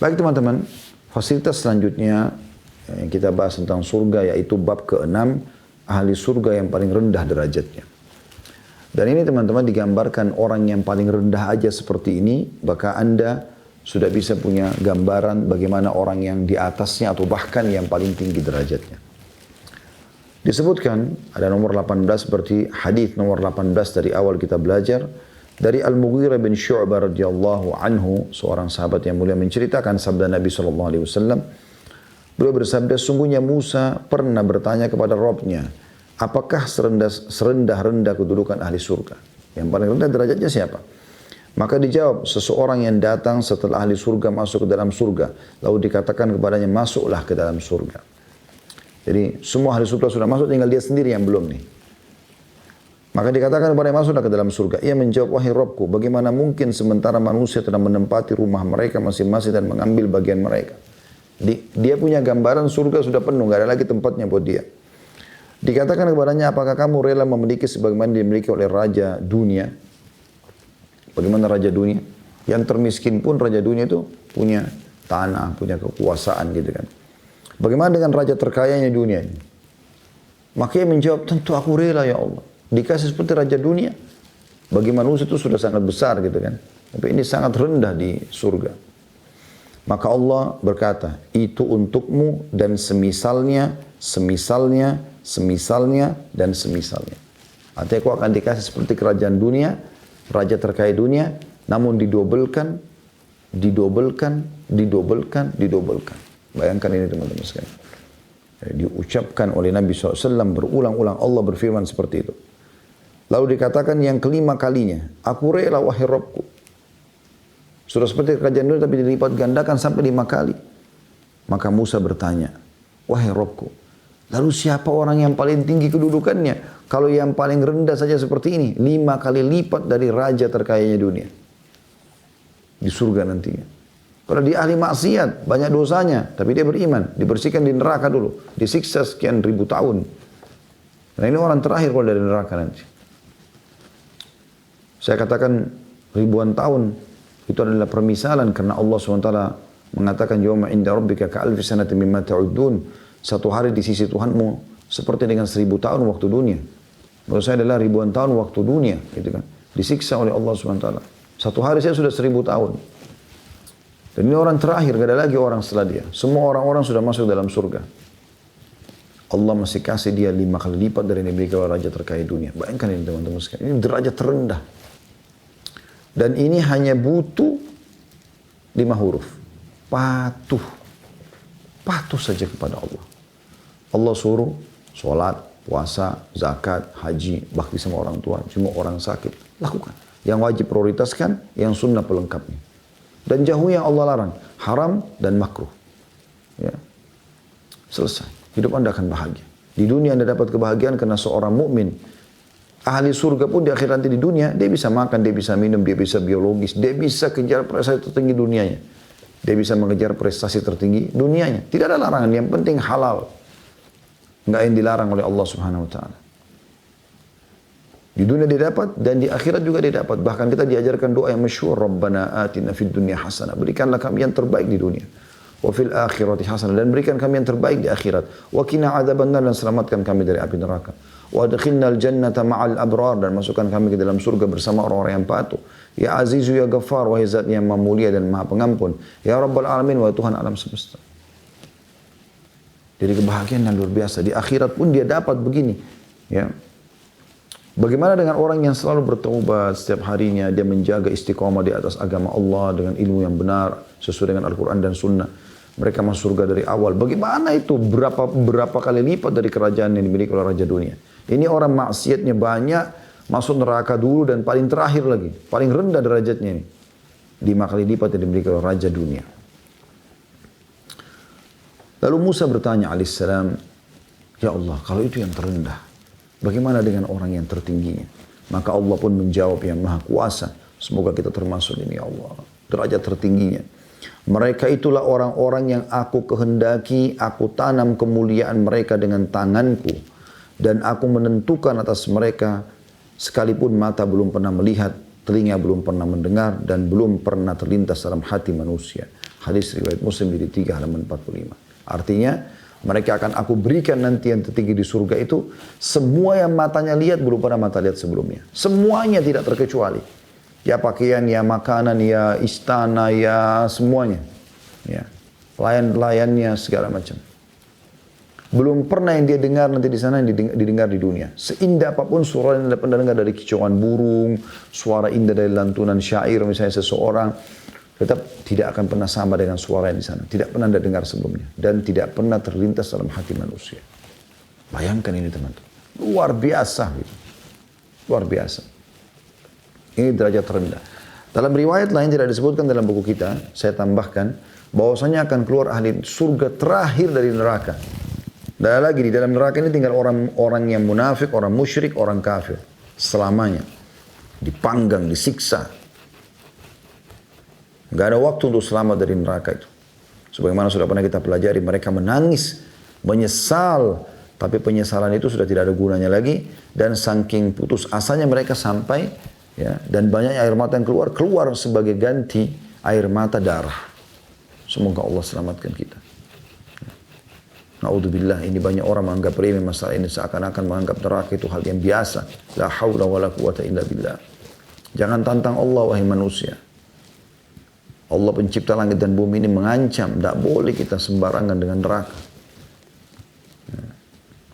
Baik teman-teman, fasilitas selanjutnya yang kita bahas tentang surga yaitu bab ke-6, ahli surga yang paling rendah derajatnya. Dan ini teman-teman digambarkan orang yang paling rendah aja seperti ini, maka Anda sudah bisa punya gambaran bagaimana orang yang di atasnya atau bahkan yang paling tinggi derajatnya. Disebutkan ada nomor 18 seperti hadis nomor 18 dari awal kita belajar dari Al-Mughirah bin Syu'bah radhiyallahu anhu, seorang sahabat yang mulia menceritakan sabda Nabi SAW. Beliau bersabda, sungguhnya Musa pernah bertanya kepada Rabbnya, apakah serendah-rendah kedudukan ahli surga? Yang paling rendah derajatnya siapa? Maka dijawab, seseorang yang datang setelah ahli surga masuk ke dalam surga. Lalu dikatakan kepadanya, masuklah ke dalam surga. Jadi semua ahli surga sudah masuk, tinggal dia sendiri yang belum nih. Maka dikatakan kepadanya, masuklah ke dalam surga. Ia menjawab, wahai Rabbku, bagaimana mungkin sementara manusia telah menempati rumah mereka masing-masing dan mengambil bagian mereka. Dia punya gambaran surga sudah penuh, gak ada lagi tempatnya buat dia. Dikatakan kepadanya, apakah kamu rela memiliki sebagaimana dimiliki oleh raja dunia? Bagaimana raja dunia? Yang termiskin pun raja dunia itu punya tanah, punya kekuasaan gitu kan. Bagaimana dengan raja terkayanya dunia ini? Maka ia menjawab, tentu aku rela ya Allah. Dikasih seperti raja dunia. Bagi manusia itu sudah sangat besar gitu kan. Tapi ini sangat rendah di surga. Maka Allah berkata, itu untukmu dan semisalnya, semisalnya, semisalnya, dan semisalnya. Artinya kau akan dikasih seperti kerajaan dunia, raja terkaya dunia, namun didobelkan, didobelkan, didobelkan, didobelkan. Bayangkan ini teman-teman sekalian. Diucapkan oleh Nabi SAW berulang-ulang, Allah berfirman seperti itu. Lalu dikatakan yang kelima kalinya, aku rela wahai Rabbku. Sudah seperti kerajaan dunia tapi dilipat gandakan sampai 5 kali. Maka Musa bertanya, wahai Rabbku, lalu siapa orang yang paling tinggi kedudukannya? Kalau yang paling rendah saja seperti ini, 5 kali lipat dari raja terkayanya dunia. Di surga nantinya. Kalau dia ahli maksiat, banyak dosanya, tapi dia beriman, dibersihkan di neraka dulu, disiksa sekian ribu tahun. Nah ini orang terakhir kalau dari neraka nanti. Saya katakan ribuan tahun, itu adalah permisalan karena Allah SWT mengatakan yawma inda rabbika ka'alfi sanatin mimma ta'udun. Satu hari di sisi Tuhanmu seperti dengan 1000 tahun waktu dunia. Menurut saya adalah ribuan tahun waktu dunia, gitu kan. Disiksa oleh Allah SWT. Satu hari saya sudah 1000 tahun. Dan ini orang terakhir, gak ada lagi orang setelah dia. Semua orang-orang sudah masuk dalam surga. Allah masih kasih dia 5 kali lipat dari yang dimiliki oleh raja terkaya dunia. Bayangkan ini teman-teman sekalian. Ini derajat terendah. Dan ini hanya butuh 5 huruf. Patuh. Patuh saja kepada Allah. Allah suruh sholat, puasa, zakat, haji, bakti sama orang tua. Cuma orang sakit. Lakukan. Yang wajib prioritaskan, yang sunnah pelengkapnya. Dan jauhi yang Allah larang. Haram dan makruh. Ya. Selesai. Hidup Anda akan bahagia. Di dunia Anda dapat kebahagiaan karena seorang mukmin. Ahli surga pun di akhirat nanti di dunia, dia bisa makan, dia bisa minum, dia bisa biologis, dia bisa kejar prestasi tertinggi dunianya. Dia bisa mengejar prestasi tertinggi dunianya. Tidak ada larangan, yang penting halal. Enggak yang dilarang oleh Allah Subhanahu wa taala. Di dunia dia dapat dan di akhirat juga dia dapat. Bahkan kita diajarkan doa yang masyhur, Rabbana atina fid dunya hasanah. Berikanlah kami yang terbaik di dunia. Wa fil akhirati hasanah, dan berikan kami yang terbaik di akhirat. Wa qina adzabannar, dan selamatkan kami dari api neraka. Wa adkhilnal jannata ma'al abrar, dan masukkan kami ke dalam surga bersama orang-orang yang patuh. Ya Azizu ya Ghaffar, wahai Zat yang Maha Mulia dan Maha Pengampun. Ya Rabbal Alamin, wahai Tuhan alam semesta. Jadi kebahagiaan yang luar biasa. Di akhirat pun dia dapat begini. Ya. Bagaimana dengan orang yang selalu bertaubat setiap harinya, dia menjaga istiqomah di atas agama Allah dengan ilmu yang benar sesuai dengan Al-Quran dan Sunnah. Mereka masuk surga dari awal. Bagaimana itu? Berapa kali lipat dari kerajaan yang dimiliki oleh raja dunia. Ini orang maksiatnya banyak, masuk neraka dulu dan paling terakhir lagi. Paling rendah derajatnya ini. 5 kali lipat yang dimiliki oleh raja dunia. Lalu Musa bertanya alaihissalam, ya Allah, kalau itu yang terendah, bagaimana dengan orang yang tertingginya? Maka Allah pun menjawab yang maha kuasa. Semoga kita termasuk ini ya Allah. Derajat tertingginya. Mereka itulah orang-orang yang aku kehendaki, aku tanam kemuliaan mereka dengan tanganku. Dan aku menentukan atas mereka, sekalipun mata belum pernah melihat, telinga belum pernah mendengar, dan belum pernah terlintas dalam hati manusia. Hadis riwayat Muslim jilid 3 halaman 45. Artinya mereka akan aku berikan nanti yang tertinggi di surga itu semua yang matanya lihat belum pernah mata lihat sebelumnya. Semuanya tidak terkecuali. Ya pakaian, ya makanan, ya istana, ya semuanya. Ya. Pelayan-pelayannya segala macam. Belum pernah yang dia dengar nanti di sana yang didengar di dunia. Seindah apapun suara yang dapat dengar dari kicauan burung, suara indah dari lantunan syair misalnya seseorang, tetap tidak akan pernah sama dengan suara yang di sana. Tidak pernah Anda dengar sebelumnya dan tidak pernah terlintas dalam hati manusia. Bayangkan ini teman-teman. Luar biasa gitu. Luar biasa. Ini derajat terendah. Dalam riwayat lain tidak disebutkan dalam buku kita, saya tambahkan bahwasanya akan keluar ahli surga terakhir dari neraka. Dan lagi di dalam neraka ini tinggal orang-orang yang munafik, orang musyrik, orang kafir. Selamanya. Dipanggang, disiksa. Gak ada waktu untuk selamat dari neraka itu. Sebagaimana sudah pernah kita pelajari, mereka menangis, menyesal. Tapi penyesalan itu sudah tidak ada gunanya lagi. Dan saking putus asanya mereka sampai, ya, dan banyak air mata yang keluar sebagai ganti air mata darah. Semoga Allah selamatkan kita. Na'udzubillah, ini banyak orang menganggap remeh masalah ini, seakan-akan menganggap neraka itu hal yang biasa. La haula wa la quwata illa billah. Jangan tantang Allah wahai manusia. Allah pencipta langit dan bumi ini mengancam, tidak boleh kita sembarangan dengan neraka.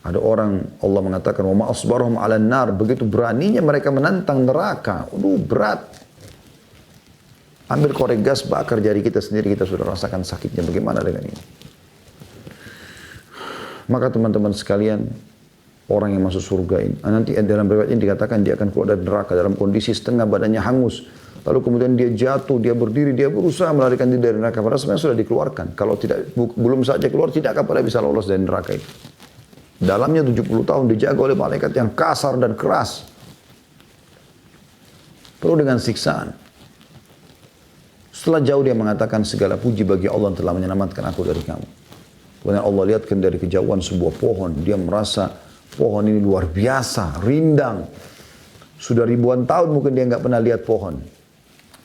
Ada orang, Allah mengatakan, wa ma asbarhum 'alan nar, begitu beraninya mereka menantang neraka. Aduh, berat. Ambil korek gas, bakar jari kita sendiri, kita sudah rasakan sakitnya. Bagaimana dengan ini? Maka teman-teman sekalian, orang yang masuk surga ini, nanti dalam riwayat ini dikatakan dia akan keluar dari neraka dalam kondisi setengah badannya hangus. Lalu kemudian dia jatuh, dia berdiri, dia berusaha melarikan diri dari neraka. Padahal sebenarnya sudah dikeluarkan. Kalau tidak, belum saja keluar, tidak akan pernah bisa lolos dari neraka itu. Dalamnya 70 tahun dijaga oleh malaikat yang kasar dan keras. Penuh dengan siksaan. Setelah jauh dia mengatakan segala puji bagi Allah yang telah menyelamatkan aku dari kamu. Kemudian Allah lihatkan dari kejauhan sebuah pohon. Dia merasa pohon ini luar biasa, rindang. Sudah ribuan tahun mungkin dia nggak pernah lihat pohon.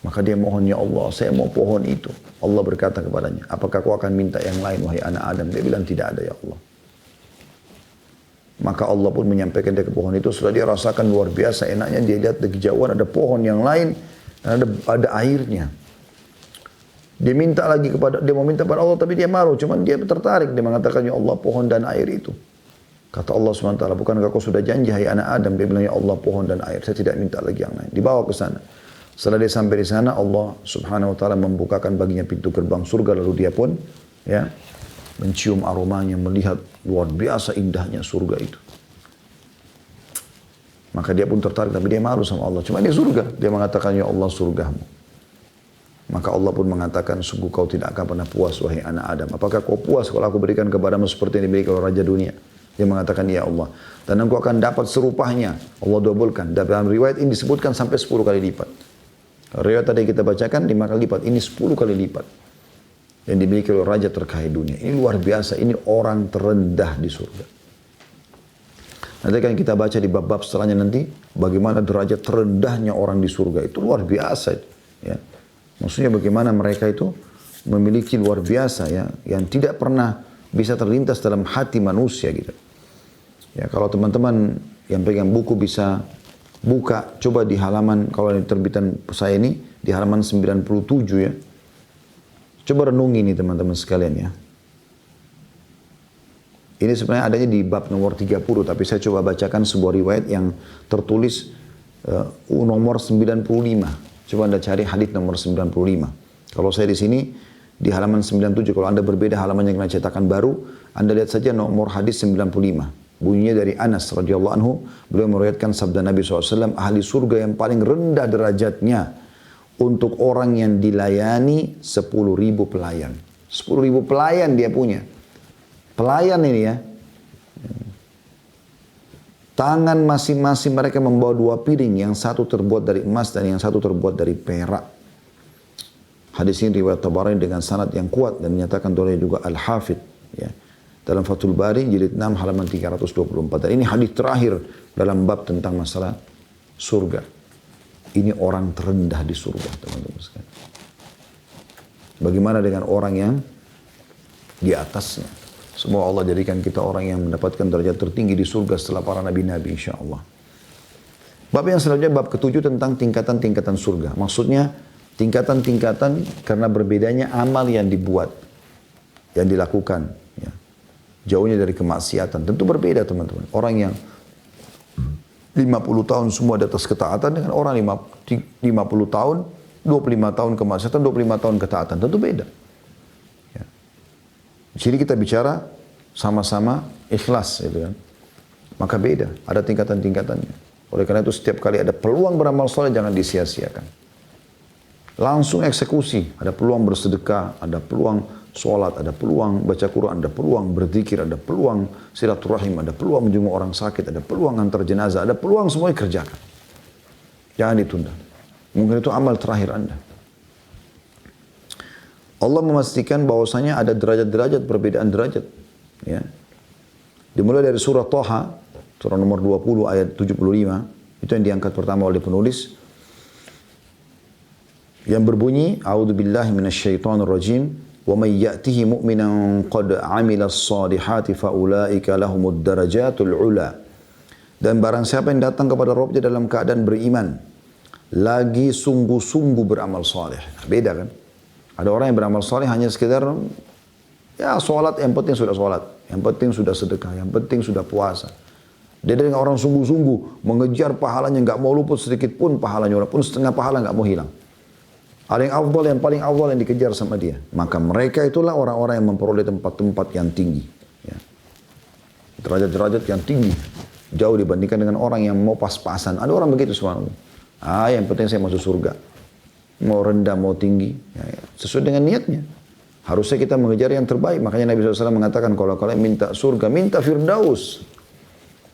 Maka dia mohon, ya Allah, saya mau pohon itu. Allah berkata kepadanya, apakah kau akan minta yang lain wahai anak Adam? Dia bilang tidak ada ya Allah. Maka Allah pun menyampaikan dia ke pohon itu. Setelah dia rasakan luar biasa enaknya, dia lihat dari kejauhan ada pohon yang lain, dan ada airnya. Dia minta lagi dia mau minta kepada Allah, tapi dia malu. Cuman dia tertarik, dia mengatakan, ya Allah, pohon dan air itu. Kata Allah SWT, bukankah kau sudah janji hai anak Adam? Dia bilang, ya Allah, pohon dan air, saya tidak minta lagi yang lain. Dibawa ke sana. Setelah dia sampai di sana, Allah Subhanahu Wa Taala membukakan baginya pintu gerbang surga, lalu dia pun ya mencium aromanya, melihat luar biasa indahnya surga itu. Maka dia pun tertarik, tapi dia malu sama Allah. Cuma dia surga. Dia mengatakan, ya Allah, surgamu. Maka Allah pun mengatakan, sungguh kau tidak akan pernah puas wahai anak Adam. Apakah kau puas kalau aku berikan kepadamu seperti yang diberikan oleh Raja Dunia? Dia mengatakan, ya Allah. Dan engkau akan dapat serupanya. Allah dobelkan. Dalam riwayat ini disebutkan sampai 10 kali lipat. Riwayat tadi kita bacakan 5 kali lipat. Ini 10 kali lipat. Yang dimiliki oleh Raja terkaya dunia. Ini luar biasa. Ini orang terendah di surga. Nanti kan kita baca di bab-bab setelahnya nanti. Bagaimana derajat terendahnya orang di surga. Itu luar biasa. Ya. Maksudnya bagaimana mereka itu memiliki luar biasa ya, yang tidak pernah bisa terlintas dalam hati manusia gitu. Ya, kalau teman-teman yang pegang buku bisa buka, coba di halaman, kalau di terbitan saya ini, di halaman 97 ya. Coba renungi ini teman-teman sekalian ya. Ini sebenarnya adanya di bab nomor 30, tapi saya coba bacakan sebuah riwayat yang tertulis nomor 95. Coba Anda cari hadits nomor 95. Kalau saya di sini, di halaman 97. Kalau Anda berbeda halaman yang kena cetakan baru, Anda lihat saja nomor hadits 95. Bunyinya dari Anas radhiyallahu anhu. Beliau meriwayatkan sabda Nabi SAW, ahli surga yang paling rendah derajatnya untuk orang yang dilayani 10.000 pelayan. 10.000 pelayan dia punya. Pelayan ini ya. Tangan masing-masing mereka membawa 2 piring, yang satu terbuat dari emas dan yang satu terbuat dari perak. Hadis ini riwayat Tabarani dengan sanad yang kuat dan dinyatakan oleh juga Al-Hafidh ya. Dalam Fathul Bari jilid 6 halaman 324. Dan ini hadis terakhir dalam bab tentang masalah surga. Ini orang terendah di surga, teman-teman sekalian. Bagaimana dengan orang yang di atasnya? Semoga Allah jadikan kita orang yang mendapatkan derajat tertinggi di surga setelah para nabi-nabi insyaAllah. Bab yang selanjutnya, bab ketujuh tentang tingkatan-tingkatan surga. Maksudnya tingkatan-tingkatan karena berbedanya amal yang dibuat, yang dilakukan. Ya. Jauhnya dari kemaksiatan. Tentu berbeda teman-teman. Orang yang 50 tahun semua di atas ketaatan dengan orang 50 tahun, 25 tahun kemaksiatan, 25 tahun ketaatan. Tentu beda. Ya. Di sini kita bicara sama-sama ikhlas. Gitu kan. Maka beda. Ada tingkatan-tingkatannya. Oleh karena itu setiap kali ada peluang beramal soleh jangan disia-siakan. Langsung eksekusi. Ada peluang bersedekah, ada peluang sholat, ada peluang baca Quran, ada peluang berzikir, ada peluang silaturahim, ada peluang menjenguk orang sakit, ada peluang antar jenazah, ada peluang semuanya kerjakan. Jangan ditunda. Mungkin itu amal terakhir Anda. Allah memastikan bahwasanya ada derajat-derajat, perbedaan derajat. Ya. Dimulai dari surah Thaha, surah nomor 20 ayat 75, itu yang diangkat pertama oleh penulis. Yang berbunyi, A'udzubillahi minasyaitonirrajim. وَمَنْ يَأْتِهِ مُؤْمِنًا قَدْ عَمِلَ الصَّالِحَاتِ فَأُولَٰئِكَ لَهُمُ الدَّرَجَاتُ الْعُلَى. Dan barang siapa yang datang kepada Rabbnya dalam keadaan beriman, lagi sungguh-sungguh beramal saleh. Beda kan? Ada orang yang beramal saleh hanya sekedar, ya sholat, yang penting sudah sholat, yang penting sudah sedekah, yang penting sudah puasa. Dia dengan orang sungguh-sungguh mengejar pahalanya, nggak mau luput sedikit pun pahalanya, walaupun setengah pahala nggak mau hilang. Ada yang afdal, yang paling afdal yang dikejar sama dia. Maka mereka itulah orang-orang yang memperoleh tempat-tempat yang tinggi. Ya. Derajat-derajat yang tinggi. Jauh dibandingkan dengan orang yang mau pas-pasan. Ada orang begitu subhanallah. Yang penting saya masuk surga. Mau rendah, mau tinggi. Ya. Sesuai dengan niatnya. Harusnya kita mengejar yang terbaik. Makanya Nabi SAW mengatakan, kalau kalian minta surga, minta firdaus.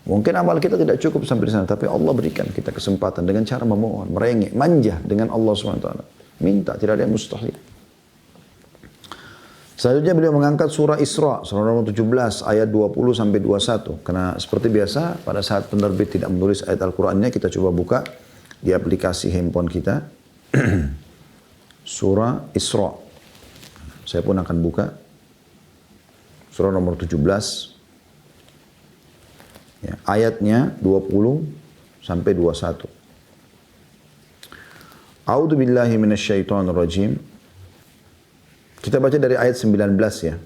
Mungkin amal kita tidak cukup sampai di sana. Tapi Allah berikan kita kesempatan dengan cara memohon. Merengek, manja dengan Allah SWT. Minta, tidak ada yang mustahil. Selanjutnya beliau mengangkat surah Isra, surah nomor 17, ayat 20 sampai 21. Karena seperti biasa, pada saat penerbit tidak menulis ayat Al-Qur'annya, kita coba buka di aplikasi handphone kita. Surah Isra. Saya pun akan buka. Surah nomor 17. Ya, ayatnya 20 sampai 21. A'udzu billahi minasyaitonir rajim. Kita baca dari ayat 19 ya.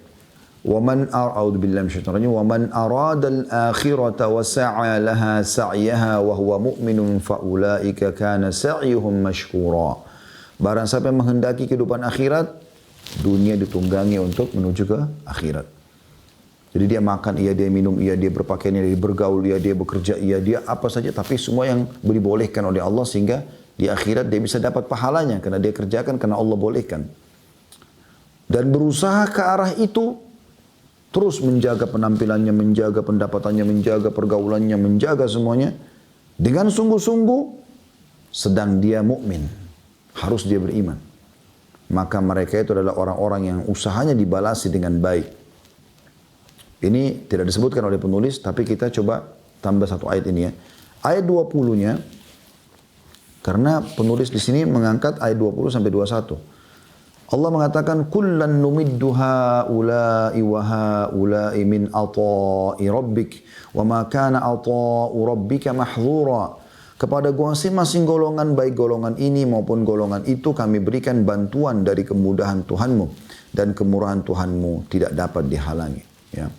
A'udzu billahi minasyaitonir rajim. Wa man arada al-akhirata wa sa'a laha sa'yaha wa huwa mu'minun fa ulaika kana sa'yuhum mashkura. Barang siapa yang menghendaki kehidupan akhirat, dunia ditunggangi untuk menuju ke akhirat. Jadi dia makan, iya dia minum, iya dia berpakaian, iya dia bergaul, iya dia bekerja, iya dia apa saja, tapi semua yang dibolehkan oleh Allah sehingga di akhirat dia bisa dapat pahalanya karena dia kerjakan karena Allah bolehkan. Dan berusaha ke arah itu, terus menjaga penampilannya, menjaga pendapatannya, menjaga pergaulannya, menjaga semuanya dengan sungguh-sungguh, sedang dia mukmin, harus dia beriman. Maka mereka itu adalah orang-orang yang usahanya dibalasi dengan baik. Ini tidak disebutkan oleh penulis, tapi kita coba tambah satu ayat ini ya. Ayat 20-nya, karena penulis di sini mengangkat ayat 20 sampai 21. Allah mengatakan, kullan numiddu haula'i wa haula'i min ata'i rabbik wa ma kana ata'u rabbika mahdzura. Kepada masing-masing golongan, baik golongan ini maupun golongan itu, kami berikan bantuan dari kemudahan Tuhanmu, dan kemurahan Tuhanmu tidak dapat dihalangi. Ya.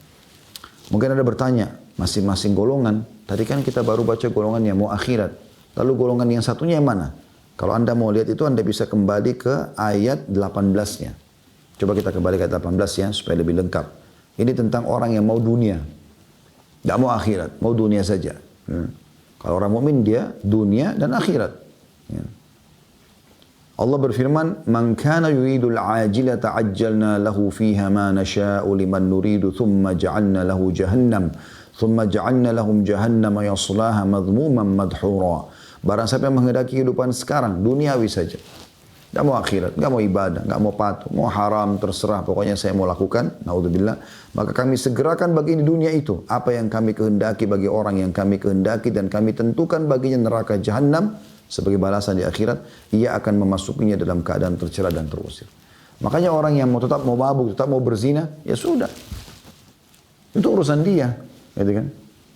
Mungkin ada bertanya, masing-masing golongan, tadi kan kita baru baca golongan yang mau akhirat. Lalu golongan yang satunya yang mana? Kalau Anda mau lihat itu, Anda bisa kembali ke ayat 18-nya. Coba kita kembali ke ayat 18 ya, supaya lebih lengkap. Ini tentang orang yang mau dunia. Tidak mau akhirat, mau dunia saja. Kalau orang mukmin dia dunia dan akhirat. Ya. Allah berfirman, "Man kana yuridul ajilata ajjalna lahu fiha ma nasha'u liman nuridu thumma ja'alna lahu jahannam thumma ja'alna lahum jahannama yaslaha madhmuman madhura." Barang siapa yang menghendaki kehidupan sekarang, duniawi saja. Tidak mau akhirat, tidak mau ibadah, tidak mau patuh, mau haram, terserah. Pokoknya saya mau lakukan, naudzubillah. Maka kami segerakan bagi di dunia itu apa yang kami kehendaki bagi orang yang kami kehendaki, dan kami tentukan baginya neraka jahannam sebagai balasan di akhirat. Ia akan memasukinya dalam keadaan tercela dan terusir. Makanya orang yang tetap mau mabuk, tetap mau berzina, ya sudah. Itu urusan dia, gitu kan?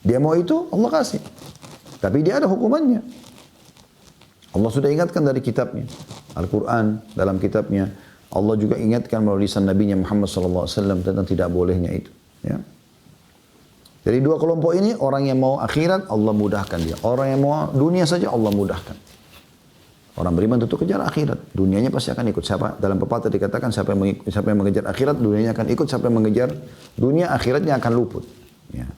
Dia mau itu, Allah kasih. Tapi dia ada hukumannya. Allah sudah ingatkan dari kitabnya. Al-Quran dalam kitabnya. Allah juga ingatkan melalui lisan Nabi Muhammad SAW tentang tidak bolehnya itu. Ya. Jadi dua kelompok ini, orang yang mau akhirat, Allah mudahkan dia. Orang yang mau dunia saja, Allah mudahkan. Orang beriman tentu kejar akhirat. Dunianya pasti akan ikut. Siapa? Dalam pepatah dikatakan, siapa yang mengejar akhirat, dunianya akan ikut. Siapa yang mengejar dunia, akhiratnya akan luput. Ya.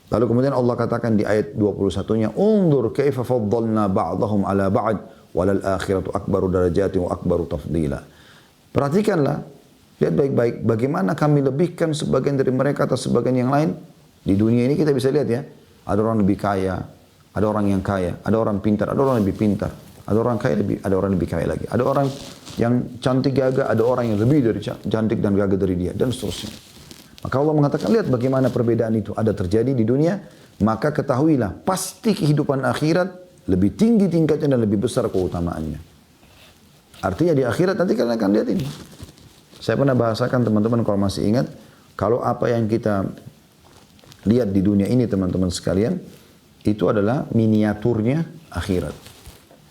Lalu kemudian Allah katakan di ayat 21-nya, "Undur kaifa faddalna ba'dahum ala ba'd, walal akhiratu akbaru darajatin wa akbaru tafdila." Perhatikanlah, lihat baik-baik bagaimana kami lebihkan sebagian dari mereka atas sebagian yang lain. Di dunia ini kita bisa lihat ya, ada orang lebih kaya, ada orang yang kaya, ada orang pintar, ada orang lebih pintar, ada orang kaya lebih, ada orang lebih kaya lagi, ada orang yang cantik gagah, ada orang yang lebih dari cantik dan gagah dari dia, dan seterusnya. Maka Allah mengatakan, lihat bagaimana perbedaan itu ada terjadi di dunia, maka ketahuilah pasti kehidupan akhirat lebih tinggi tingkatnya dan lebih besar keutamaannya. Artinya di akhirat nanti kalian akan lihat ini. Saya pernah bahasakan teman-teman kalau masih ingat, kalau apa yang kita lihat di dunia ini teman-teman sekalian, itu adalah miniaturnya akhirat.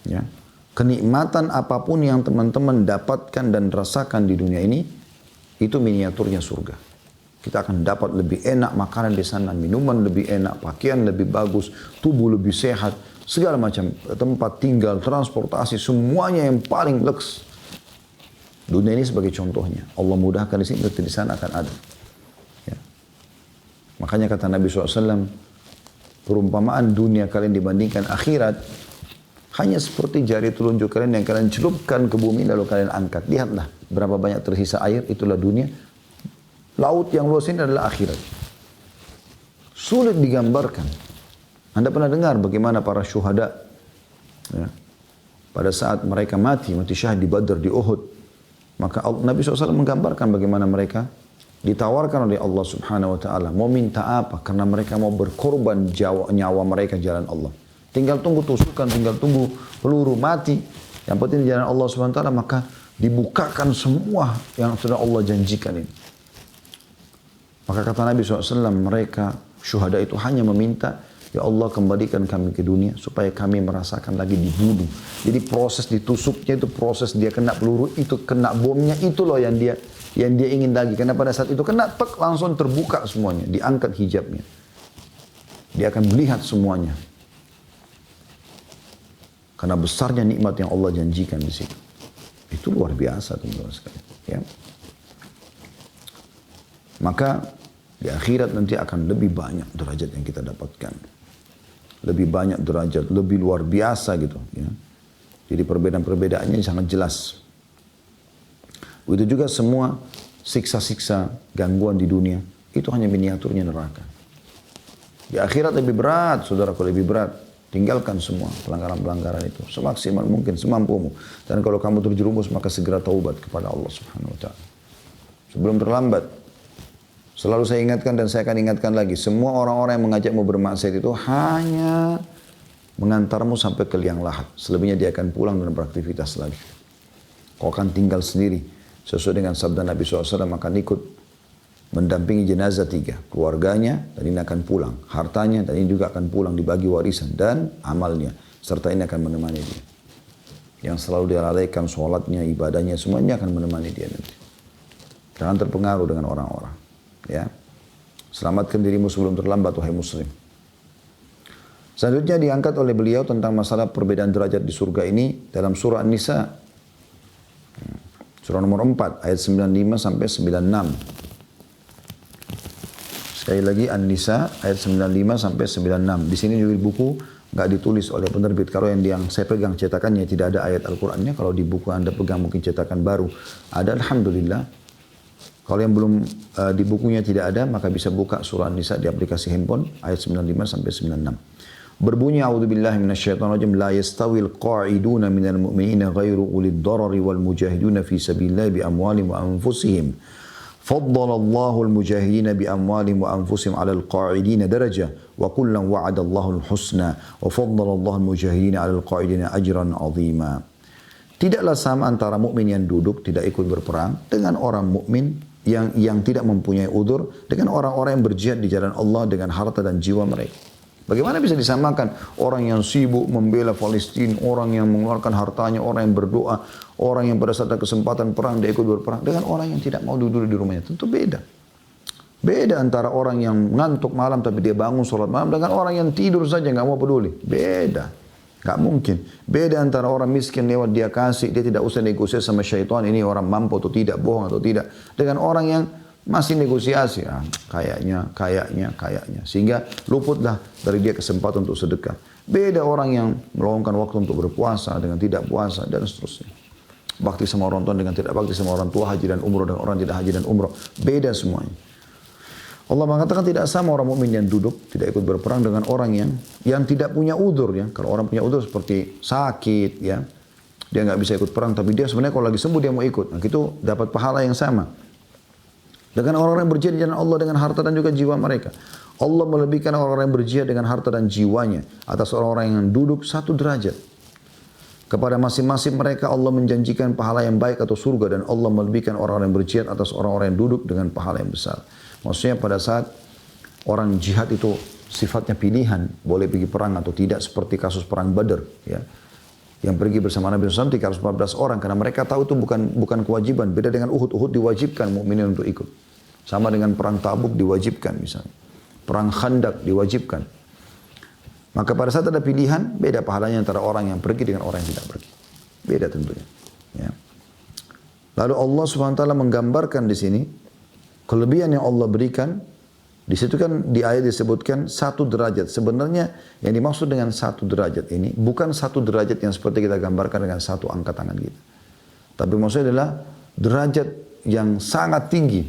Ya. Kenikmatan apapun yang teman-teman dapatkan dan rasakan di dunia ini, itu miniaturnya surga. Kita akan dapat lebih enak makanan di sana, minuman lebih enak, pakaian lebih bagus, tubuh lebih sehat, segala macam tempat tinggal, transportasi, semuanya yang paling leks. Dunia ini sebagai contohnya. Allah mudahkan di sini, berarti di sana akan ada. Ya. Makanya kata Nabi SAW, perumpamaan dunia kalian dibandingkan akhirat, hanya seperti jari telunjuk kalian yang kalian celupkan ke bumi lalu kalian angkat. Lihatlah berapa banyak tersisa air, itulah dunia. Laut yang luas ini adalah akhirat. Sulit digambarkan. Anda pernah dengar bagaimana para syuhada, ya, pada saat mereka mati syahid di Badr, di Uhud, maka Nabi SAW menggambarkan bagaimana mereka ditawarkan oleh Allah Subhanahu Wa Taala. Mau minta apa? Karena mereka mau berkorban nyawa mereka jalan Allah. Tinggal tunggu tusukan, tinggal tunggu peluru mati. Yang penting di jalan Allah Subhanahu Wa Taala, maka dibukakan semua yang sudah Allah janjikan ini. Maka kata Nabi SAW, mereka syuhada itu hanya meminta, ya Allah kembalikan kami ke dunia supaya kami merasakan lagi dibunuh. Jadi proses ditusuknya itu proses dia kena peluru, itu kena bomnya, itu loh yang dia ingin lagi. Karena pada saat itu kena tek langsung terbuka semuanya, diangkat hijabnya. Dia akan melihat semuanya. Karena besarnya nikmat yang Allah janjikan di situ. Itu luar biasa teman-teman sekalian. Ya. Maka di akhirat nanti akan lebih banyak derajat yang kita dapatkan. Lebih banyak derajat, lebih luar biasa gitu. Ya. Jadi perbedaan-perbedaannya sangat jelas. Begitu juga semua siksa-siksa, gangguan di dunia, itu hanya miniaturnya neraka. Di akhirat lebih berat, saudaraku, lebih berat. Tinggalkan semua pelanggaran-pelanggaran itu semaksimal mungkin, semampumu. Dan kalau kamu terjerumus, maka segera taubat kepada Allah Subhanahu Wa Taala. Sebelum terlambat. Selalu saya ingatkan dan saya akan ingatkan lagi. Semua orang-orang yang mengajakmu bermaksiat itu hanya mengantarmu sampai ke liang lahat. Selebihnya dia akan pulang dan beraktivitas lagi. Kau akan tinggal sendiri. Sesuai dengan sabda Nabi SAW, akan ikut mendampingi jenazah 3. Keluarganya, dan ini akan pulang. Hartanya, dan ini juga akan pulang dibagi warisan. Dan amalnya. Serta ini akan menemani dia. Yang selalu dia lalaikan sholatnya, ibadahnya, semuanya akan menemani dia nanti. Jangan terpengaruh dengan orang-orang. Ya, selamatkan dirimu sebelum terlambat, wahai muslim. Selanjutnya diangkat oleh beliau tentang masalah perbedaan derajat di surga ini dalam surah An-Nisa. Surah nomor 4, ayat 95 sampai 96. Sekali lagi An-Nisa, ayat 95 sampai 96. Di sini juga di buku nggak ditulis oleh penerbit. Kalau yang saya pegang cetakannya tidak ada ayat Al-Qur'annya. Kalau di buku Anda pegang mungkin cetakan baru. Ada, alhamdulillah. Kalau yang belum di bukunya tidak ada, maka bisa buka surah An-Nisa di aplikasi handphone, ayat 95 sampai 96. Berbunyi, A'udzubillahi minasyaitonirrajim, la yastawil qa'iduna minal mu'minina ghairu ulid darari wal mujahiduna fi sabilillahi bi amwalihim wa anfusihim. Faddalallahu al-mujahidina bi amwalihim wa anfusihim 'alal qa'idina darajah wa kullan wa'ada Allahu al-husna wa faddalallahu al-mujahidina 'alal qa'idina ajran 'azima. Tidaklah sama antara mukmin yang duduk tidak ikut berperang dengan orang mukmin yang tidak mempunyai udzur dengan orang-orang yang berjihad di jalan Allah dengan harta dan jiwa mereka. Bagaimana bisa disamakan orang yang sibuk membela Palestina, orang yang mengeluarkan hartanya, orang yang berdoa, orang yang pada saat ada kesempatan perang dia ikut berperang dengan orang yang tidak mau duduk di rumahnya? Tentu beda. Beda antara orang yang ngantuk malam tapi dia bangun sholat malam dengan orang yang tidur saja nggak mau peduli. Beda. Gak mungkin. Beda antara orang miskin lewat dia kasih, dia tidak usah negosiasi sama syaitan, ini orang mampu atau tidak, bohong atau tidak. Dengan orang yang masih negosiasi, kayaknya. Sehingga luputlah dari dia kesempatan untuk sedekah. Beda orang yang meluangkan waktu untuk berpuasa dengan tidak puasa, dan seterusnya. Bakti sama orang tua dengan tidak bakti sama orang tua, haji dan umroh dengan orang tidak haji dan umroh. Beda semuanya. Allah mengatakan tidak sama orang mukmin yang duduk tidak ikut berperang dengan orang yang tidak punya udzur ya. Kalau orang punya udzur seperti sakit ya, dia nggak bisa ikut perang tapi dia sebenarnya kalau lagi sembuh dia mau ikut. Nah, itu dapat pahala yang sama. Dengan orang-orang yang berjihad di jalan Allah dengan harta dan juga jiwa mereka. Allah melebihkan orang-orang yang berjihad dengan harta dan jiwanya atas orang-orang yang duduk satu derajat. Kepada masing-masing mereka Allah menjanjikan pahala yang baik atau surga dan Allah melebihkan orang-orang yang berjihad atas orang-orang yang duduk dengan pahala yang besar. Maksudnya pada saat orang jihad itu sifatnya pilihan, boleh pergi perang atau tidak seperti kasus perang Badar ya. Yang pergi bersama Nabi SAW 314 orang karena mereka tahu itu bukan kewajiban. Beda dengan Uhud. Uhud diwajibkan mukminin untuk ikut. Sama dengan perang Tabuk diwajibkan misalnya. Perang Khandak diwajibkan. Maka pada saat ada pilihan, beda pahalanya antara orang yang pergi dengan orang yang tidak pergi. Beda tentunya. Ya. Lalu Allah SWT menggambarkan di sini kelebihan yang Allah berikan. Di situ kan di ayat disebutkan 1 derajat. Sebenarnya yang dimaksud dengan 1 derajat ini bukan 1 derajat yang seperti kita gambarkan dengan 1 angkat tangan kita. Tapi maksudnya adalah derajat yang sangat tinggi.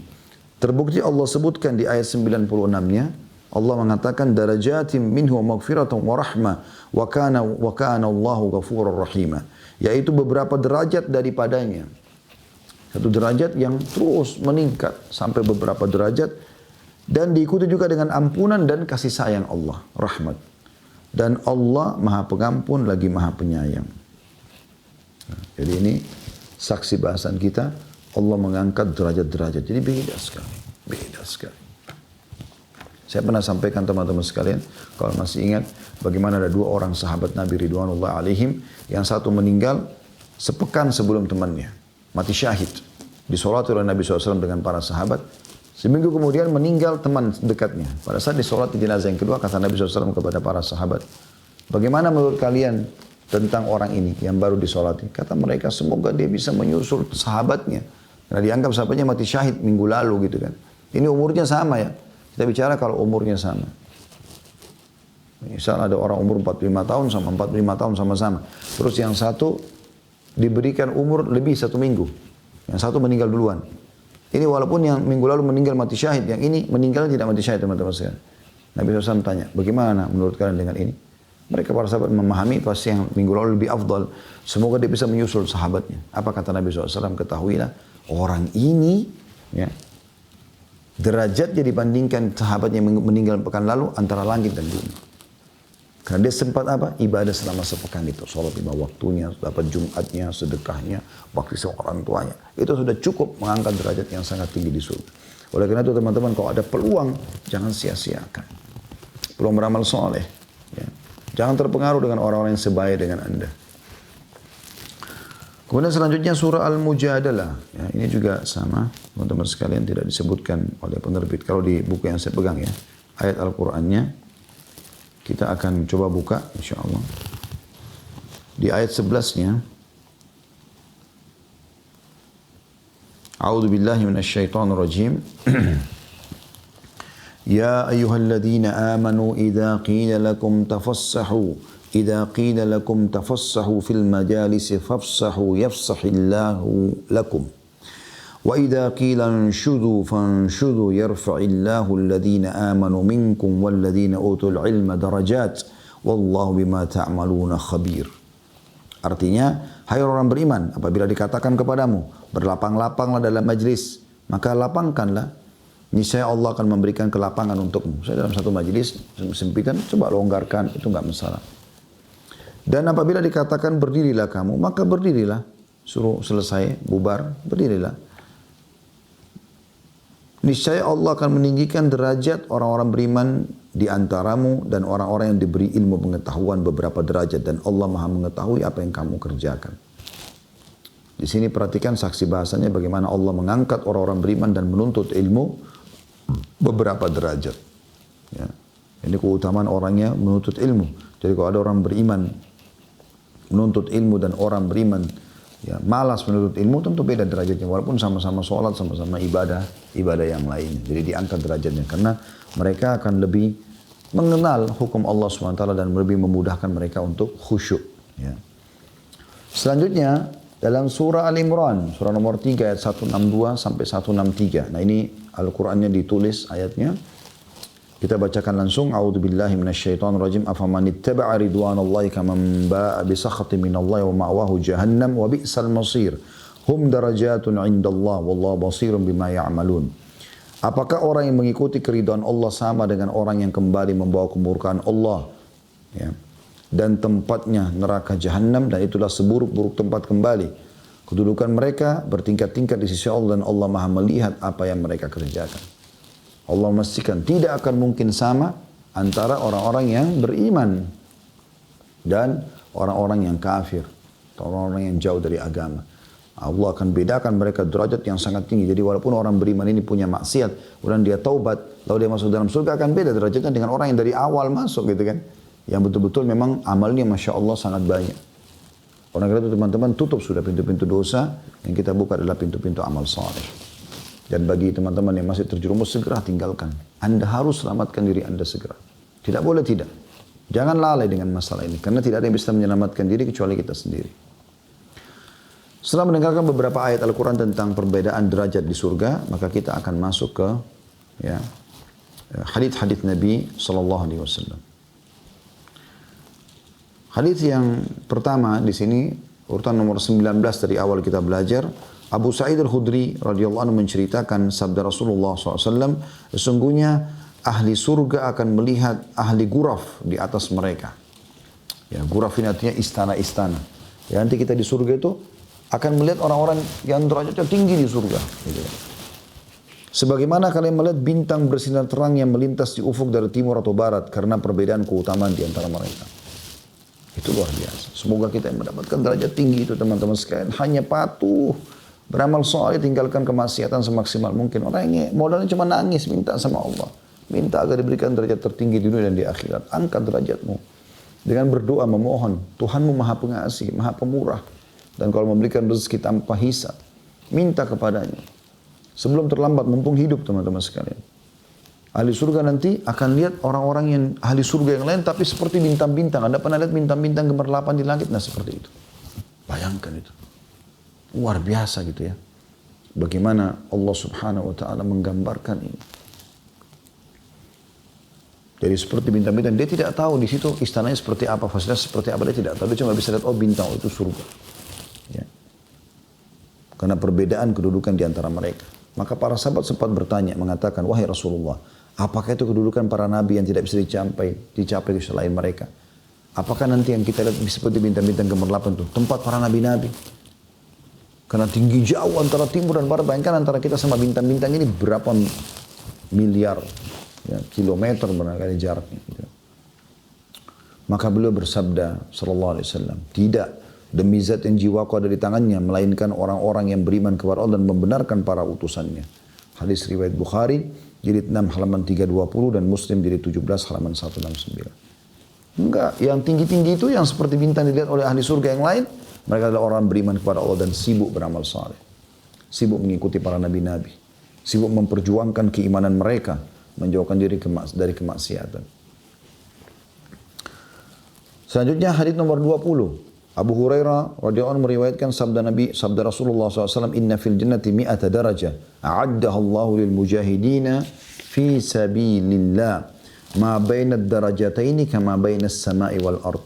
Terbukti Allah sebutkan di ayat 96-nya. Allah mengatakan darajatim minhu maghfiratan wa rahmah wa kana Allahu ghafurur rahima. Yaitu beberapa derajat daripadanya. 1 derajat yang terus meningkat sampai beberapa derajat. Dan diikuti juga dengan ampunan dan kasih sayang Allah, rahmat. Dan Allah maha pengampun lagi maha penyayang. Nah, jadi ini saksi bahasan kita, Allah mengangkat derajat-derajat. Jadi beda sekali. Saya pernah sampaikan teman-teman sekalian, kalau masih ingat bagaimana ada 2 orang sahabat Nabi Ridwanullah alaihim, yang satu meninggal sepekan sebelum temannya, mati syahid. Disolati oleh Nabi SAW dengan para sahabat. Seminggu kemudian meninggal teman dekatnya. Pada saat disolati jenazah yang kedua, kata Nabi SAW kepada para sahabat, bagaimana menurut kalian tentang orang ini yang baru disolati? Kata mereka, semoga dia bisa menyusul sahabatnya. Karena dianggap sahabatnya mati syahid minggu lalu gitu kan. Ini umurnya sama ya. Kita bicara kalau umurnya sama. Misal ada orang umur 45 tahun sama 45 tahun sama-sama. Terus yang satu diberikan umur lebih 1 minggu. Yang satu meninggal duluan. Ini walaupun yang minggu lalu meninggal mati syahid, yang ini meninggal tidak mati syahid teman-teman sekalian. Nabi SAW tanya, bagaimana menurut kalian dengan ini? Mereka para sahabat memahami pasti yang minggu lalu lebih afdal. Semoga dia bisa menyusul sahabatnya. Apa kata Nabi SAW? Ketahuilah orang ini ya, derajatnya dibandingkan sahabatnya yang meninggal pekan lalu antara langit dan bumi. Karena dia sempat apa? Ibadah selama sepekan itu. Sholat 5 waktunya, dapat Jumatnya, sedekahnya, bakti sama orang tuanya. Itu sudah cukup mengangkat derajat yang sangat tinggi di surga. Oleh karena itu teman-teman, kalau ada peluang, jangan sia-siakan. Peluang beramal soleh. Ya. Jangan terpengaruh dengan orang-orang yang sebaya dengan Anda. Kemudian selanjutnya surah Al-Mujadalah. Ya, ini juga sama, teman-teman sekalian tidak disebutkan oleh penerbit. Kalau di buku yang saya pegang ya, ayat Al-Qur'annya. Kita akan coba buka insyaAllah. Di ayat 11-nya. A'udzu billahi minasyaitonir rajim. Ya ayyuhalladzina amanu idza qila lakum tafassahu fil majalisi fafsahu yafsahillahu lakum. وَإِذَا قِيلَ انشُزُوا فَانشُزُوا يَرْفَعِ اللَّهُ الَّذِينَ آمَنُوا مِنْكُمْ وَالَّذِينَ أُوتُوا الْعِلْمَ دَرَجَاتٍ وَاللَّهُ بِمَا تَعْمَلُونَ خَبِيرٌ. Artinya, hai orang beriman, apabila dikatakan kepadamu, berlapang-lapanglah dalam majlis, maka lapangkanlah. Niscaya Allah akan memberikan kelapangan untukmu. Saya dalam satu majlis, sempitan, coba longgarkan, itu enggak masalah. Dan apabila dikatakan berdirilah kamu, maka berdirilah. suruh selesai, bubar, berdirilah. Niscaya Allah akan meninggikan derajat orang-orang beriman di antaramu dan orang-orang yang diberi ilmu pengetahuan beberapa derajat, dan Allah Maha mengetahui apa yang kamu kerjakan. Di sini perhatikan saksi bahasanya bagaimana Allah mengangkat orang-orang beriman dan menuntut ilmu beberapa derajat. Ya. Ini keutamaan orangnya menuntut ilmu. Jadi kalau ada orang beriman menuntut ilmu dan orang beriman ya malas menuntut ilmu, tentu beda derajatnya. Walaupun sama-sama sholat, sama-sama ibadah yang lain. Jadi diangkat derajatnya karena mereka akan lebih mengenal hukum Allah SWT dan lebih memudahkan mereka untuk khusyuk. Ya. Selanjutnya dalam surah Al-Imran, surah nomor 3 ayat 162 sampai 163. Nah ini Al-Qur'annya ditulis ayatnya. Kita bacakan langsung. A'udzubillahi minasyaitonirrajim. Afaman ittaba'a ridwanallahi kaman ba'a bisakhatin minallahi wa ma'wahu jahannam wa bi'sal masir. Hum darajatun 'indallah wallahu basirun bima ya'malun. Apakah orang yang mengikuti keridhaan Allah sama dengan orang yang kembali membawa kemurkaan Allah? Ya. Dan tempatnya neraka jahanam, dan itulah seburuk-buruk tempat kembali. Kedudukan mereka bertingkat-tingkat di sisi Allah, dan Allah Maha melihat apa yang mereka kerjakan. Allah memastikan tidak akan mungkin sama antara orang-orang yang beriman dan orang-orang yang kafir, atau orang-orang yang jauh dari agama. Allah akan bedakan mereka derajat yang sangat tinggi. Jadi walaupun orang beriman ini punya maksiat, kemudian dia taubat, lalu dia masuk dalam surga, akan beda derajatnya dengan orang yang dari awal masuk gitu kan. Yang betul-betul memang amalnya Masya Allah sangat banyak. Orang kata teman-teman, tutup sudah pintu-pintu dosa, yang kita buka adalah pintu-pintu amal saleh. Dan bagi teman-teman yang masih terjerumus, segera tinggalkan. Anda harus selamatkan diri Anda segera. Tidak boleh tidak. Jangan lalai dengan masalah ini, karena tidak ada yang bisa menyelamatkan diri kecuali kita sendiri. Setelah mendengarkan beberapa ayat Al-Quran tentang perbedaan derajat di surga, maka kita akan masuk ke hadits-hadits Nabi SAW. Hadits yang pertama di sini, urutan nomor 19 dari awal kita belajar, Abu Sa'id Al-Khudri radhiyallahu anhu menceritakan sabda Rasulullah SAW, sesungguhnya ahli surga akan melihat ahli guraf di atas mereka. Ya, guraf ini artinya istana-istana. Ya, nanti kita di surga itu akan melihat orang-orang yang derajatnya tinggi di surga. Gitu. Sebagaimana kalian melihat bintang bersinar terang yang melintas di ufuk dari timur atau barat, karena perbedaan keutamaan di antara mereka. Itu luar biasa. Semoga kita yang mendapatkan derajat tinggi itu teman-teman sekalian. Hanya patuh, beramal soleh, tinggalkan kemaksiatan semaksimal mungkin. Orang yang modalnya cuma nangis, minta sama Allah. Minta agar diberikan derajat tertinggi di dunia dan di akhirat. Angkat derajatmu. Dengan berdoa memohon. Tuhanmu maha pengasih, maha pemurah. Dan kalau memberikan rezeki tanpa hisab, minta kepadanya. Sebelum terlambat, mumpung hidup teman-teman sekalian. Ahli surga nanti akan lihat orang-orang yang ahli surga yang lain tapi seperti bintang-bintang. Anda pernah lihat bintang-bintang gemerlapan di langit? Nah seperti itu. Bayangkan itu. Luar biasa gitu ya. Bagaimana Allah Subhanahu wa taala menggambarkan ini. Jadi seperti bintang-bintang, dia tidak tahu di situ istananya seperti apa, fasilitas seperti apa, dia tidak tahu. Dia cuma bisa lihat, oh bintang, oh itu surga. Ya. Karena perbedaan kedudukan di antara mereka. Maka para sahabat sempat bertanya, mengatakan, wahai Rasulullah, apakah itu kedudukan para nabi yang tidak bisa dicapai selain mereka? Apakah nanti yang kita lihat seperti bintang-bintang gemerlapan itu tempat para nabi-nabi? Karena tinggi jauh antara timur dan barat. Bayangkan antara kita sama bintang-bintang ini berapa miliar ya, kilometer barangkali jaraknya. Gitu. Maka beliau bersabda, sallallahu alaihi wasallam, tidak, demi zat yang jiwaku ada di tangannya, melainkan orang-orang yang beriman kepada Allah dan membenarkan para utusannya. Hadis riwayat Bukhari, jilid 6 halaman 320 dan Muslim jilid 17 halaman 169. Enggak, yang tinggi-tinggi itu yang seperti bintang dilihat oleh ahli surga yang lain, mereka adalah orang beriman kepada Allah dan sibuk beramal saleh. Sibuk mengikuti para nabi-nabi. Sibuk memperjuangkan keimanan mereka, menjauhkan diri dari kemaksiatan. Selanjutnya hadis nomor 20. Abu Hurairah radhiyallahu anhu meriwayatkan sabda Rasulullah SAW, Inna fil jannati mi'ata darajah, a'addaha Allahu lil mujahidina fi sabilillah, ma bainad darajataini kama bainas sama'i wal ard.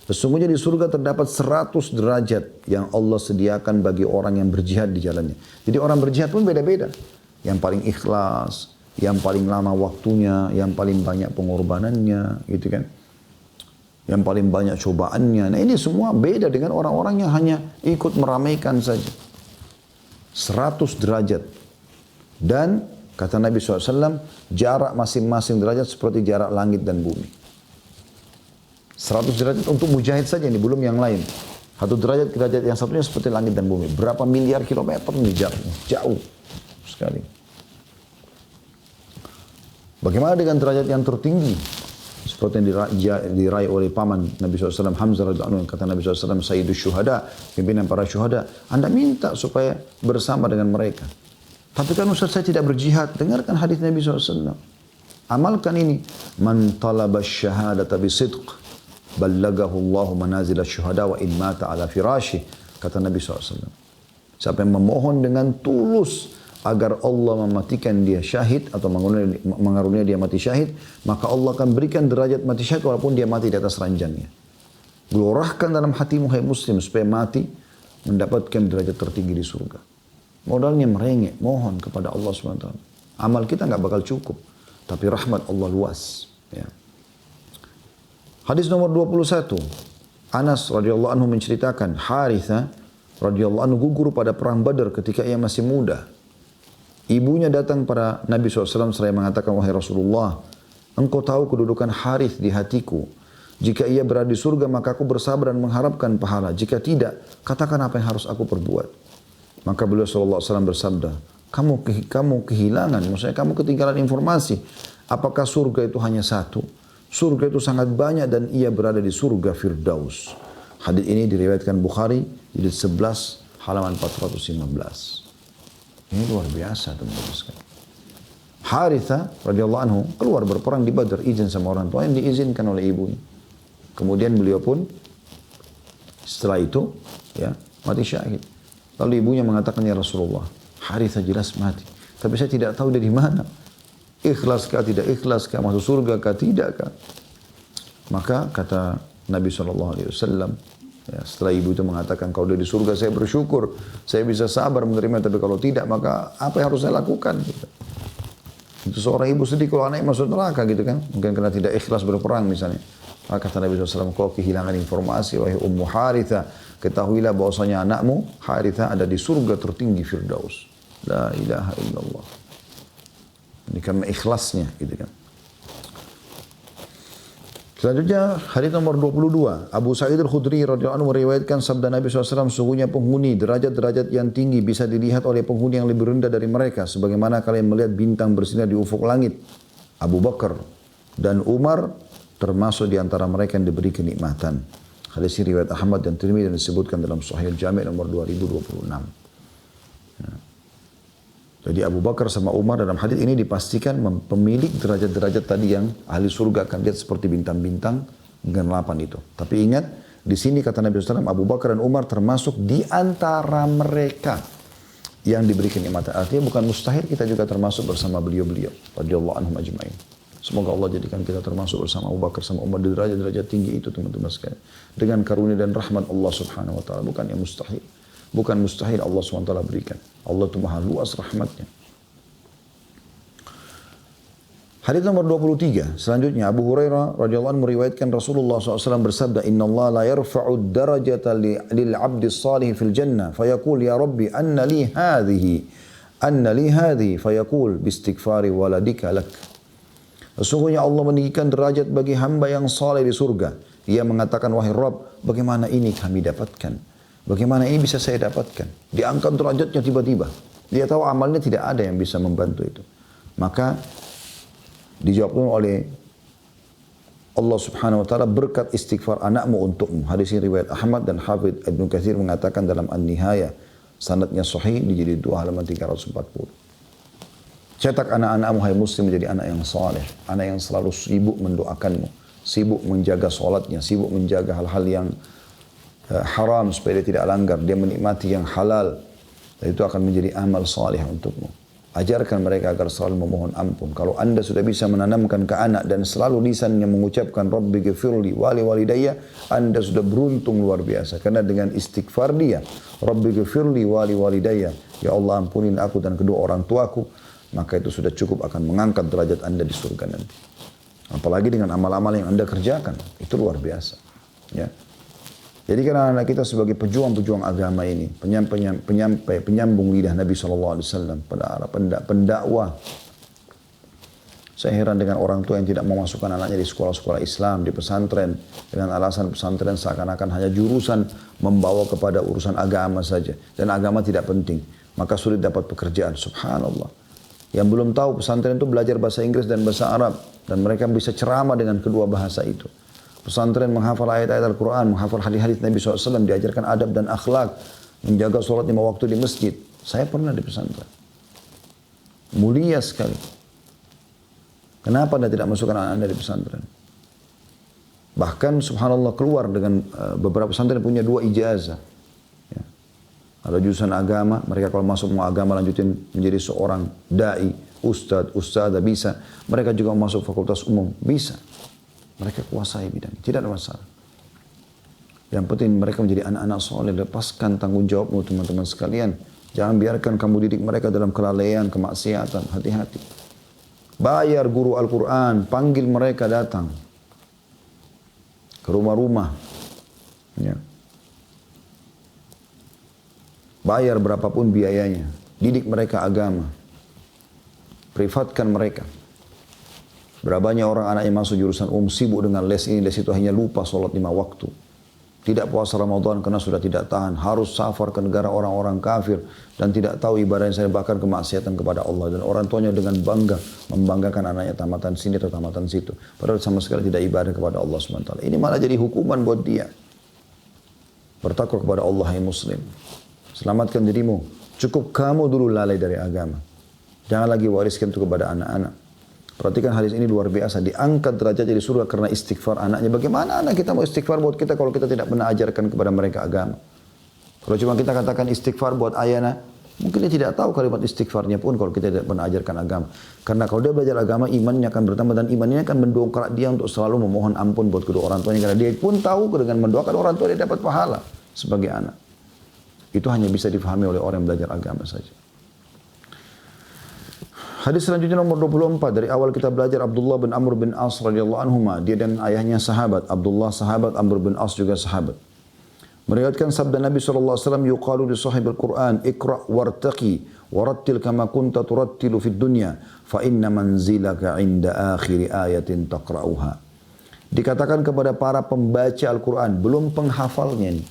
Sesungguhnya di surga terdapat 100 derajat yang Allah sediakan bagi orang yang berjihad di jalannya. Jadi orang berjihad pun beda-beda. Yang paling ikhlas, yang paling lama waktunya, yang paling banyak pengorbanannya, gitu kan. yang paling banyak cobaannya. Nah ini semua beda dengan orang-orang yang hanya ikut meramaikan saja. 100 derajat. Dan kata Nabi SAW, jarak masing-masing derajat seperti jarak langit dan bumi. 100 derajat untuk mujahid saja ini, belum yang lain. 1 derajat ke derajat yang satunya seperti langit dan bumi. Berapa miliar kilometer ini jauh sekali. Bagaimana dengan derajat yang tertinggi? Seperti yang diraih oleh paman Nabi SAW, Hamzah radhiyallahu anhu, kata Nabi SAW, Sayyidus Syuhada, pimpinan para syuhada. Anda minta supaya bersama dengan mereka. Tapi kan Ustaz saya tidak berjihad. Dengarkan hadis Nabi SAW. Amalkan ini. Man talaba syahadata bisidq, ballagahu Allahu manazil syuhada wa in mata ala firashi. Kata Nabi SAW. Siapa yang memohon dengan tulus agar Allah mematikan dia syahid atau mengaruniai dia mati syahid, maka Allah akan berikan derajat mati syahid walaupun dia mati di atas ranjangnya. Gelorahkan dalam hatimu hai muslim supaya mati mendapatkan derajat tertinggi di surga. Modalnya merengek, mohon kepada Allah SWT. Amal kita nggak bakal cukup, tapi rahmat Allah luas. Ya. Hadis nomor 21. Anas radhiyallahu anhu menceritakan, Haritha radhiyallahu anhu gugur pada perang Badar ketika ia masih muda. Ibunya datang pada Nabi SAW seraya mengatakan, wahai Rasulullah, engkau tahu kedudukan Harith di hatiku. Jika ia berada di surga, maka aku bersabar dan mengharapkan pahala. Jika tidak, katakan apa yang harus aku perbuat. Maka beliau SAW bersabda, kamu kehilangan, maksudnya kamu ketinggalan informasi. Apakah surga itu hanya satu? Surga itu sangat banyak dan ia berada di surga Firdaus. Hadis ini diriwayatkan Bukhari, jilid 11, halaman 415. Ini luar biasa teman-teman sekalian. Haritha radhiyallahu anhu keluar berperang di Badar, izin sama orang tua yang diizinkan oleh ibunya. Kemudian beliau pun setelah itu ya mati syahid. Lalu ibunya mengatakan, ya Rasulullah, Haritha jelas mati, tapi saya tidak tahu dari mana. Ikhlas kah, tidak ikhlas kah, masuk surga kah, tidak kah? Maka kata Nabi SAW, ya, setelah ibu itu mengatakan, kalau dia di surga saya bersyukur, saya bisa sabar menerima, tapi kalau tidak maka apa yang harus saya lakukan? Gitu. Itu seorang ibu sedih kalau anaknya masuk neraka gitu kan, mungkin karena tidak ikhlas berperang misalnya. Maka kata Nabi SAW, kau kehilangan informasi, wahai Ummu Haritha, ketahuilah bahwasanya anakmu Haritha ada di surga tertinggi Firdaus. La ilaha illallah. Ini karena ikhlasnya gitu kan. Selanjutnya hadis nomor 22. Abu Sa'id Al-Khudri radhiyallahu anhu meriwayatkan sabda Nabi SAW, sesungguhnya penghuni derajat-derajat yang tinggi bisa dilihat oleh penghuni yang lebih rendah dari mereka, sebagaimana kalian melihat bintang bersinar di ufuk langit. Abu Bakar dan Umar termasuk di antara mereka yang diberi kenikmatan. Hadis ini riwayat Ahmad dan Tirmidzi dan disebutkan dalam Sahih Al-Jami' nomor 2026. Ya. Jadi Abu Bakar sama Umar dalam hadis ini dipastikan pemilik derajat-derajat tadi yang ahli surga akan lihat seperti bintang-bintang dengan 8 itu. Tapi ingat, di sini kata Nabi SAW, Abu Bakar dan Umar termasuk di antara mereka yang diberi kenikmatan. Artinya bukan mustahil kita juga termasuk bersama beliau-beliau. Radhiyallahu anhum ajma'in. Semoga Allah jadikan kita termasuk bersama Abu Bakar sama Umar di derajat-derajat tinggi itu teman-teman sekalian. Dengan karunia dan rahmat Allah Subhanahu wa taala, bukan yang mustahil. Bukan mustahil Allah SWT berikan. Allah itu maha luas rahmatnya. Hadis nomor 23. Selanjutnya Abu Hurairah radhiyallahu anhu meriwayatkan Rasulullah SAW bersabda, Inna Allah la yarfa'u darajata lil abdi salih fil jannah. Fayaqul ya Rabbi anna li hadhihi. Fayaqul bistighfari waladika lak. Sesungguhnya Allah meninggikan derajat bagi hamba yang saleh di surga. Ia mengatakan, wahai Rabb, bagaimana ini kami dapatkan? Bagaimana ini bisa saya dapatkan? Diangkat derajatnya tiba-tiba. Dia tahu amalnya tidak ada yang bisa membantu itu. Maka dijawab oleh Allah Subhanahu wa taala, berkat istighfar anakmu untukmu. Hadis ini riwayat Ahmad dan Hafidz Ibnu Katsir mengatakan dalam An-Nihayah, sanadnya sahih di jilid 2 halaman 340. Cetak anak-anakmu hai muslim menjadi anak yang saleh, anak yang selalu sibuk mendoakanmu, sibuk menjaga salatnya, sibuk menjaga hal-hal yang haram supaya dia tidak langgar, dia menikmati yang halal. Dan itu akan menjadi amal salih untukmu. Ajarkan mereka agar selalu memohon ampun. Kalau anda sudah bisa menanamkan ke anak dan selalu lisannya mengucapkan Rabbi ghafirli wali walidayya, anda sudah beruntung luar biasa. Karena dengan istighfar dia, Rabbi ghafirli wali walidayya, ya Allah ampunin aku dan kedua orang tuaku, maka itu sudah cukup akan mengangkat derajat anda di surga nanti. Apalagi dengan amal-amal yang Anda kerjakan. Itu luar biasa. Ya. Jadi karena anak kita sebagai pejuang-pejuang agama ini, penyambung lidah Nabi SAW, pendakwah. Saya heran dengan orang tua yang tidak memasukkan anaknya di sekolah-sekolah Islam, di pesantren, dengan alasan pesantren seakan-akan hanya jurusan membawa kepada urusan agama saja. Dan agama tidak penting. Maka sulit dapat pekerjaan. Subhanallah. Yang belum tahu pesantren itu belajar bahasa Inggris dan bahasa Arab. Dan mereka bisa ceramah dengan kedua bahasa itu. Pesantren menghafal ayat-ayat Al-Quran, menghafal hadis-hadis Nabi SAW, diajarkan adab dan akhlak, menjaga sholat 5 waktu di masjid. Saya pernah di pesantren. Mulia sekali. Kenapa Anda tidak masukkan anak Anda di pesantren? Bahkan subhanallah keluar dengan beberapa pesantren punya 2 ijazah. Ya. Ada jurusan agama, mereka kalau masuk mau agama lanjutin menjadi seorang da'i, ustadzah bisa. Mereka juga masuk fakultas umum, bisa. Mereka kuasai bidang, tidak ada masalah. Yang penting mereka menjadi anak-anak soleh, lepaskan tanggung jawabmu teman-teman sekalian. Jangan biarkan kamu didik mereka dalam kelalaian, kemaksiatan, hati-hati. Bayar guru Al-Quran, panggil mereka datang ke rumah-rumah. Ya. Bayar berapapun biayanya, didik mereka agama. Privatkan mereka. Berapa banyak orang anaknya masuk jurusan sibuk dengan les ini, les itu, hanya lupa sholat 5 waktu. Tidak puasa Ramadan karena sudah tidak tahan. Harus safar ke negara orang-orang kafir. Dan tidak tahu ibadah yang saya bahkan kemaksiatan kepada Allah. Dan orang tuanya dengan bangga membanggakan anaknya tamatan sini atau tamatan situ. Padahal sama sekali tidak ibadah kepada Allah SWT. Ini malah jadi hukuman buat dia. Bertakwa kepada Allah, hai muslim. Selamatkan dirimu. Cukup kamu dulu lalai dari agama. Jangan lagi wariskan itu kepada anak-anak. Perhatikan hadis ini luar biasa. Diangkat derajat jadi surga karena istighfar anaknya. Bagaimana anak kita mau istighfar buat kita kalau kita tidak pernah ajarkan kepada mereka agama? Kalau cuma kita katakan istighfar buat ayana, mungkin dia tidak tahu kalimat istighfarnya pun kalau kita tidak pernah ajarkan agama. Karena kalau dia belajar agama, imannya akan bertambah dan imannya akan mendongkrak dia untuk selalu memohon ampun buat kedua orang tuanya. Karena dia pun tahu dengan mendoakan orang tua dia dapat pahala sebagai anak. Itu hanya bisa difahami oleh orang yang belajar agama saja. Hadis selanjutnya nomor 24 dari awal kita belajar Abdullah bin Amr bin As radhiyallahu anhuma, dia dan ayahnya sahabat, Abdullah sahabat, Amr bin As juga sahabat. Meriwayatkan sabda Nabi sallallahu alaihi wasallam, yuqalu li sahibil Quran iqra wartaqi warattil kama kunta turattilu fid dunya fa inna manzilaka 'inda akhir ayatin taqra'uha. Dikatakan kepada para pembaca Al-Quran, belum penghafalnya nih.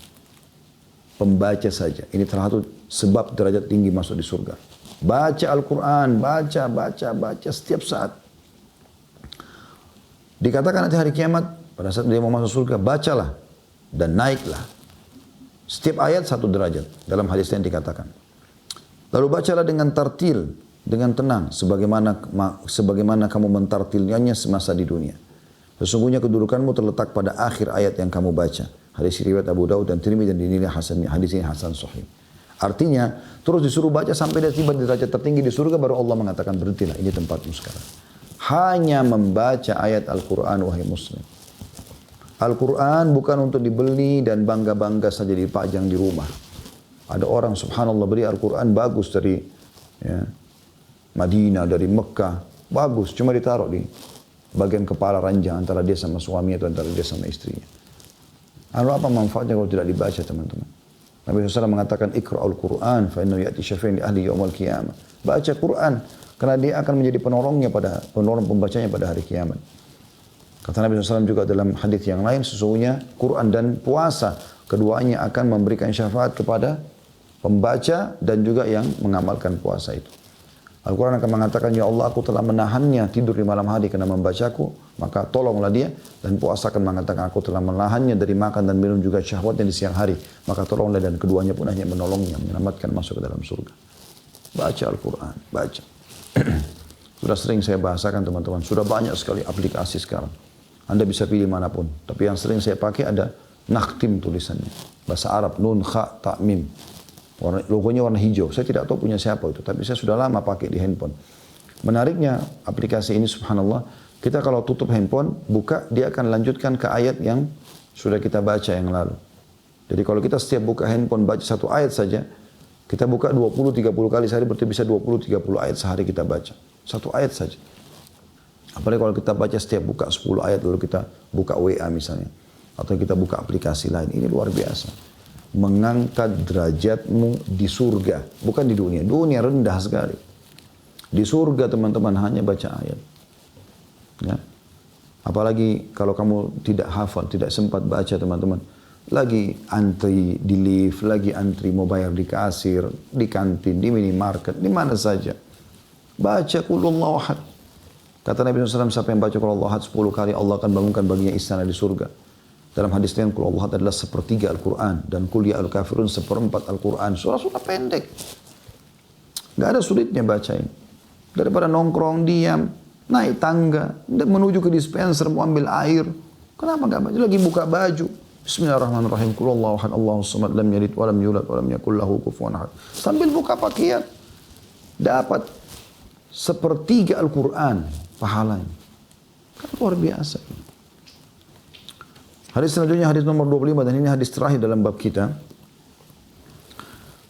Pembaca saja. Ini salah satu sebab derajat tinggi masuk di surga. Baca Al-Quran, baca setiap saat. Dikatakan nanti hari kiamat, pada saat dia mau masuk surga, bacalah dan naiklah. Setiap ayat 1 derajat, dalam hadis yang dikatakan. Lalu bacalah dengan tartil, dengan tenang, sebagaimana kamu mentartilnya semasa di dunia. Sesungguhnya kedudukanmu terletak pada akhir ayat yang kamu baca. Hadis riwayat Abu Daud dan Tirmidzi dan dinilai hasan. Hadis ini hasan sahih. Artinya, terus disuruh baca sampai dia tiba di derajat tertinggi di surga, baru Allah mengatakan berhentilah, ini tempatmu sekarang. Hanya membaca ayat Al-Quran, wahai muslim. Al-Quran bukan untuk dibeli dan bangga-bangga saja dipajang di rumah. Ada orang subhanallah beli Al-Quran bagus dari Madinah, dari Mekah. Bagus, cuma ditaruh di bagian kepala ranjang antara dia sama suami atau antara dia sama istrinya. Lalu apa manfaatnya kalau tidak dibaca, teman-teman? Nabi SAW mengatakan, Iqra'ul Qur'an, fa'innahu ya'ti syafi'in li ahli yawmal qiyamah. Baca Quran, karena dia akan menjadi penolong pembacanya pada hari kiamat. Kata Nabi SAW juga dalam hadis yang lain, sesungguhnya Quran dan puasa, keduanya akan memberikan syafaat kepada pembaca dan juga yang mengamalkan puasa itu. Al-Quran akan mengatakan, ya Allah, aku telah menahannya tidur di malam hari karena membacaku, maka tolonglah dia. Dan puasa akan mengatakan, aku telah menahannya dari makan dan minum juga syahwatnya di siang hari, maka tolonglah, dan keduanya pun hanya menolongnya, menyelamatkan masuk ke dalam surga. Baca Al-Quran, baca. Sudah sering saya bahasakan teman-teman, sudah banyak sekali aplikasi sekarang. Anda bisa pilih manapun, tapi yang sering saya pakai ada nakhtim tulisannya. Bahasa Arab, nun, kha, ta, mim. Logonya warna hijau. Saya tidak tahu punya siapa itu, tapi saya sudah lama pakai di handphone. Menariknya aplikasi ini subhanallah, kita kalau tutup handphone, buka, dia akan lanjutkan ke ayat yang sudah kita baca yang lalu. Jadi kalau kita setiap buka handphone baca 1 ayat saja, kita buka 20-30 kali sehari, berarti bisa 20-30 ayat sehari kita baca. 1 ayat saja. Apalagi kalau kita baca setiap buka 10 ayat lalu kita buka WA misalnya. Atau kita buka aplikasi lain. Ini luar biasa. Mengangkat derajatmu di surga. Bukan di dunia. Dunia rendah sekali. Di surga teman-teman hanya baca ayat. Ya. Apalagi kalau kamu tidak hafal, tidak sempat baca teman-teman. Lagi antri di lift, lagi antri mau bayar di kasir, di kantin, di minimarket, di mana saja. Baca Qul Huwallahu Ahad. Kata Nabi SAW, siapa yang baca Qul Huwallahu Ahad 10 kali, Allah akan bangunkan baginya istana di surga. Dalam hadis lain, Qul Huwallahu Ahad adalah sepertiga Al-Quran. Dan Qul Ya Al-Kafirun seperempat Al-Quran. Surah-surah pendek. Gak ada sulitnya bacain. Daripada nongkrong, diam, naik tangga, menuju ke dispenser, mau ambil air. Kenapa gak baca? Lagi buka baju. Bismillahirrahmanirrahim. Qul Huwallahu Ahad, Allahus Samad, lam yalid walam yulad walam yakul lahu kufuwan ahad. Sambil buka pakaian, dapat sepertiga Al-Quran pahalanya. Kan luar biasa. Hadis selanjutnya hadis nomor 25 dan ini hadis terakhir dalam bab kita.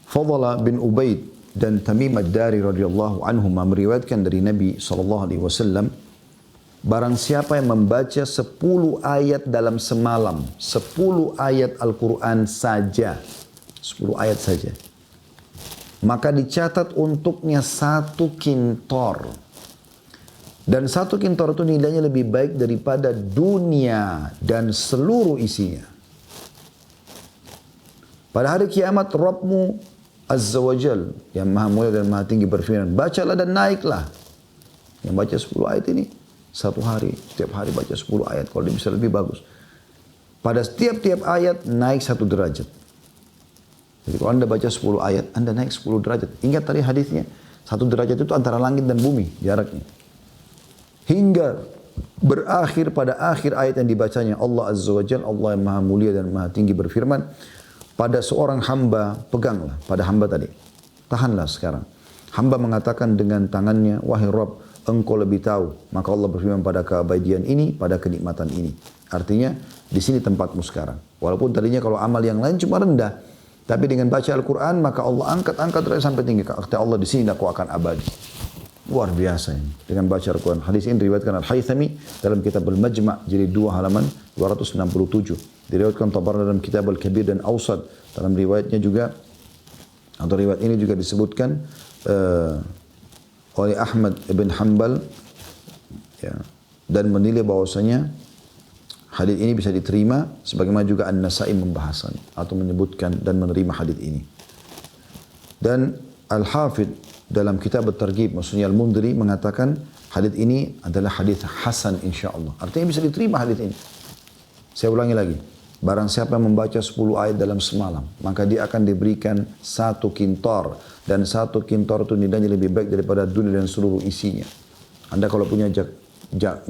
Fadhala bin Ubaid dan Tamim ad-Dari radhiyallahu anhum meriwayatkan dari Nabi SAW, barang siapa yang membaca 10 ayat dalam semalam, 10 ayat Al-Quran saja, 10 ayat saja, maka dicatat untuknya 1 kintor. Dan 1 kintor itu nilainya lebih baik daripada dunia dan seluruh isinya. Pada hari kiamat, Rabbmu Azza wa Jal, yang maha mulia dan maha tinggi berfirman, bacalah dan naiklah. Yang baca 10 ayat ini, 1 hari, setiap hari baca 10 ayat, kalau dia bisa lebih bagus. Pada setiap-tiap ayat, naik 1 derajat. Jadi kalau anda baca 10 ayat, anda naik 10 derajat. Ingat tadi hadisnya, 1 derajat itu antara langit dan bumi, jaraknya. Hingga berakhir pada akhir ayat yang dibacanya, Allah Azza wa Jal, Allah yang maha mulia dan maha tinggi berfirman, pada seorang hamba, peganglah pada hamba tadi. Tahanlah sekarang. Hamba mengatakan dengan tangannya, wahai Rabb, engkau lebih tahu. Maka Allah berfirman, pada keabadian ini, pada kenikmatan ini. Artinya, di sini tempatmu sekarang. Walaupun tadinya kalau amal yang lain cuma rendah. Tapi dengan baca Al-Quran, maka Allah angkat derajat sampai tinggi. Kata Allah, di sini aku akan abadi. Luar biasa ini. Dengan baca Al-Quran. Hadis ini diriwayatkan Al-Haythami dalam kitab Al-Majma' jilid 2 halaman 267. Diriwayatkan Tabarani dalam kitab Al-Kabir dan Awsad. Dalam riwayatnya juga, atau riwayat ini juga disebutkan oleh Ahmad ibn Hanbal, ya, dan menilai bahwasanya hadis ini bisa diterima, sebagaimana juga An-Nasai membahasnya atau menyebutkan dan menerima hadis ini. Dan Al-Hafidh dalam kitab At-Targhib, maksudnya Al-Mundhiri mengatakan hadis ini adalah hadis hasan insyaallah. Artinya bisa diterima hadis ini. Saya ulangi lagi. Barang siapa yang membaca 10 ayat dalam semalam, maka dia akan diberikan 1 kintor. Dan 1 kintor itu nilainya lebih baik daripada dunia dan seluruh isinya. Anda kalau punya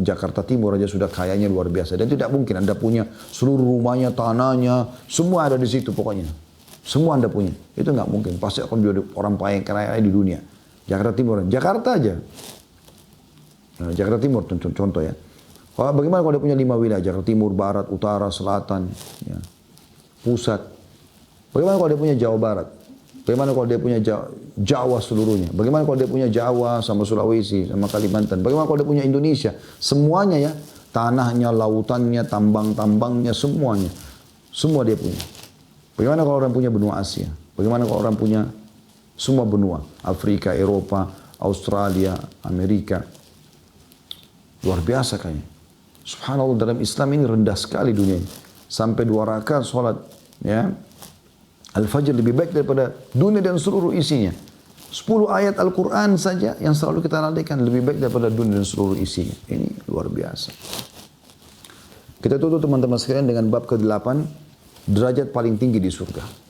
Jakarta Timur aja sudah kayanya luar biasa. Dan tidak mungkin Anda punya seluruh rumahnya, tanahnya, semua ada di situ pokoknya. Semua Anda punya. Itu nggak mungkin. Pasti akan jadi orang kaya di dunia. Jakarta Timur. Jakarta aja. Nah, Jakarta Timur contoh ya. Bagaimana kalau dia punya 5 wilayah? Jakarta Timur, Barat, Utara, Selatan, ya, Pusat. Bagaimana kalau dia punya Jawa Barat? Bagaimana kalau dia punya Jawa seluruhnya? Bagaimana kalau dia punya Jawa sama Sulawesi, sama Kalimantan? Bagaimana kalau dia punya Indonesia? Semuanya ya. Tanahnya, lautannya, tambang-tambangnya, semuanya. Semua dia punya. Bagaimana kalau orang punya benua Asia? Bagaimana kalau orang punya semua benua? Afrika, Eropa, Australia, Amerika. Luar biasa kayaknya. Subhanallah, dalam Islam ini rendah sekali dunia ini. Sampai 2 rakaat sholat, ya, Al-Fajr lebih baik daripada dunia dan seluruh isinya. 10 ayat Al-Quran saja yang selalu kita lalaikan lebih baik daripada dunia dan seluruh isinya. Ini luar biasa. Kita tutup teman-teman sekalian dengan bab ke-8, derajat paling tinggi di surga.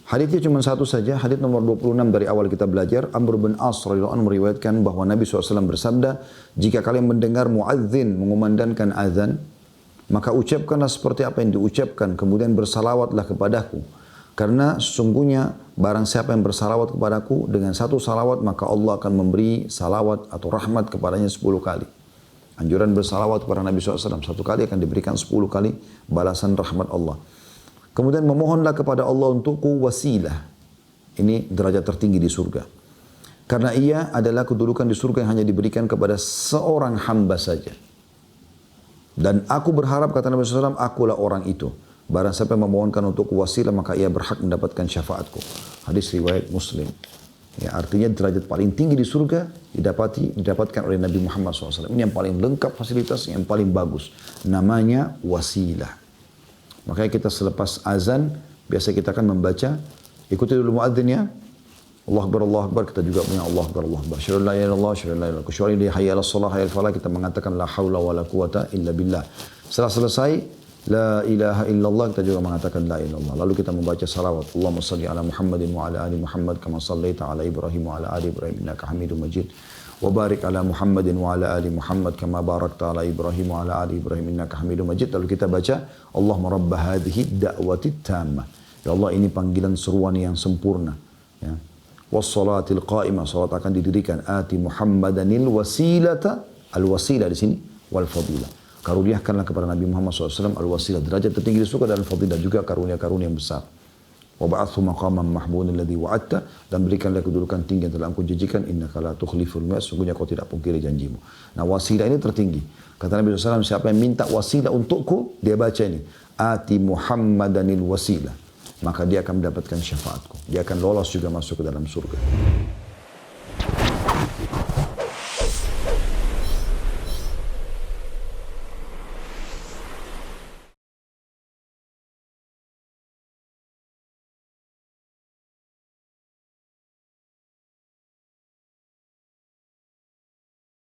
Hadisnya cuma satu saja, hadis nomor 26 dari awal kita belajar. Amr bin As radhiyallahu anhu meriwayatkan bahwa Nabi SAW bersabda, jika kalian mendengar muadzin mengumandangkan azan, maka ucapkanlah seperti apa yang diucapkan, kemudian bersalawatlah kepadaku. Karena sesungguhnya barang siapa yang bersalawat kepadaku dengan 1 salawat, maka Allah akan memberi salawat atau rahmat kepadanya 10 kali. Anjuran bersalawat kepada Nabi SAW, 1 kali akan diberikan 10 kali balasan rahmat Allah. Kemudian memohonlah kepada Allah untukku wasilah. Ini derajat tertinggi di surga. Karena ia adalah kedudukan di surga yang hanya diberikan kepada seorang hamba saja. Dan aku berharap, kata Nabi SAW, akulah orang itu. Barang siapa yang memohonkan untuk wasilah, maka ia berhak mendapatkan syafaatku. Hadis riwayat Muslim. Ya, artinya derajat paling tinggi di surga didapatkan oleh Nabi Muhammad SAW. Ini yang paling lengkap fasilitas, yang paling bagus. Namanya wasilah. Makanya kita selepas azan, biasa kita akan membaca, ikuti dulu muadzin ya. Allah Akbar, kita juga punya Allah Akbar, Allah Akbar. Syarul la ilaha illallah, syarul la ilaha illallah. Kecuali di hayya ala salah, hayya al falah, kita mengatakan la haula wa la quwata illa billah. Setelah selesai, la ilaha illallah, kita juga mengatakan la ilaha illallah. Lalu kita membaca salawat. Allahumma salli ala Muhammadin wa ala ali Muhammad, kama sallaita ala Ibrahim wa ala ali Ibrahim, innaka hamidun majid. Wa barik ala Muhammadin wa ala ali Muhammad, kama barakta ala Ibrahim wa ala ali Ibrahim, innaka hamidun majid. Lalu kita baca, Allahumma rabba hadhihi da'wati tammah. Ya Allah, ini panggilan seruan yang sempurna. Ya. Wassalatil qa'imah, salat akan didirikan. Ati Muhammadanil wasilata, al-wasilah di sini, wal fadilah. Karuniakanlah kepada Nabi Muhammad SAW al-wasilah, derajat tertinggi di surga, dan al-fadilah juga karunia-karunia yang besar. Wa ba'athu maqaman mahmudan alladhi wa'adta, dan berikanlah kedudukan tinggi yang telah engkau janjikan. Innaka la tukhliful mi'ad, sungguhnya kau tidak pungkiri janjimu. Nah, wasilah ini tertinggi. Kata Nabi SAW, siapa yang minta wasilah untukku, dia baca ini. Ati Muhammadanil wasilah. Maka dia akan mendapatkan syafaatku. Dia akan lolos juga masuk ke dalam surga.